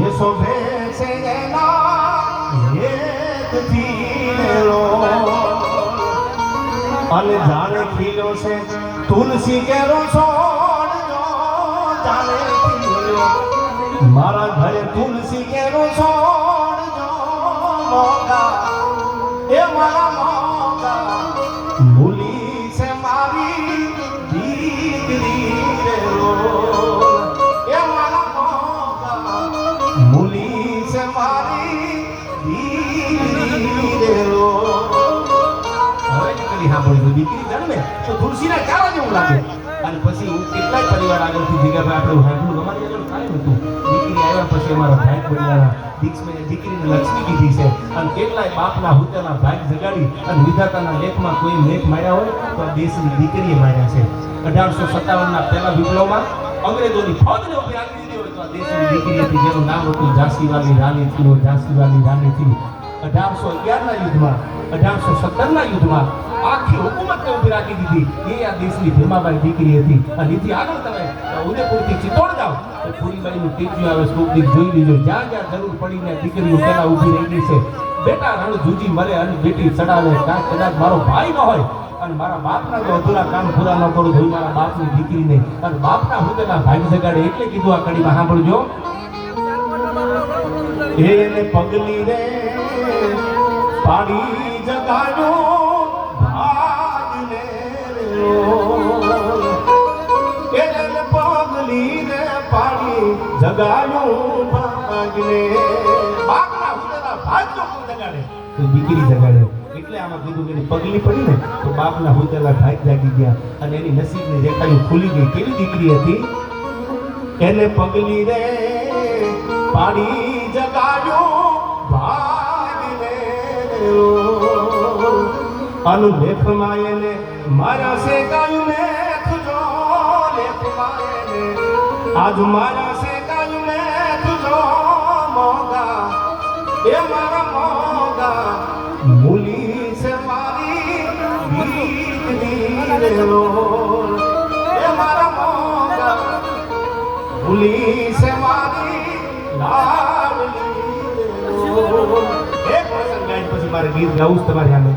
ये शोभे से एना एक थीलो अने जाने खिलो से तुलसी केरो छोड़ जो जाने खिलो मारा घरे तुलसी केरो छोड़ जो मोगा ए मारा मोगा मूली से मारी दीकरी रे रो ए मारा मोगा मूली से मारी दीकरी रे रो હવે નીકળી હા બોલી દીકરી જન્મે તો તુલસીના ચારા જેવું લાગે અને પછી હું કેટલાય પરિવાર આગળથી ભેગા ભાઈ આપણે હાથનું અમારી આગળ કાંઈ નહોતું દીકરી આવ્યા પછી અમારા ભાઈ પરિવારના દીકરીને લક્ષ્મી કીધી છે અને કેટલાય બાપના હુતેના ભાગ જગાડી અને વિધાતાના લેખમાં કોઈ લેખ માર્યા હોય તો આ દેશની દીકરીએ માર્યા છે 1857ના પહેલા વિપ્લવમાં અંગ્રેજોની ફૌજને ઉભી રાખી દીધી હોય તો આ દેશની દીકરી હતી જેનું નામ હતું ઝાંસીવાલી રાણી હતી ઝાંસીવાલી રાણી હતી 1811ના યુદ્ધમાં 1817ના યુદ્ધમાં આખી હુકુમતને ઉભી રાખી દીધી એ આ દેશની ભીમાબાઈ દીકરી હતી અને એથી આગળ તમે ઉદયપુરથી ચિત્તોડ જાઓ તો પૂરીબાઈનું ટીચું આવે સ્તૂપદીપ જોઈ લીધો જ્યાં જ્યાં જરૂર પડીને દીકરીઓ પેલા ઊભી રહી ગઈ છે બેટા રણ જૂજી મરે અને બેટી ચડાવે કદાચ મારો ભાઈ ન હોય અને મારા બાપના જો અધૂરા કામ પૂરા ન કરું તો મારા બાપની દીકરીને અને બાપના હુતેના ભાગ જગાડે એટલે કીધું આ કડીમાં સાંભળજો એને પગલી રે પાડી જગાડો ભાગને એને પગલી રે પાડી જગાડો ભાગને બાપના હુતેના ભાગ જો કોણ જગાડે તો દીકરી જગાડે એટલે આમાં કીધું કે પગલી પડી ને તો બાપના હુતેલા ભાગ જાગી ગયા અને એની નસીબની રેખાઓ ખુલી ગઈ કેવી દીકરી હતી એને પગલી રે પાડી જગાડ્યો ભાગને અનુ લેખમાં એને મારા શેકાયું લેખ જો લેખમાં એને આજ મારા શેકાયું લેખ જો મોગા એ મારા મોગા મૂલી સે મારી દીકરી રે એ મારા મોગા મૂલી સે મારી લાડલી એક વચન ગાય પછી મારે ગીત ગાવું તમારી સામે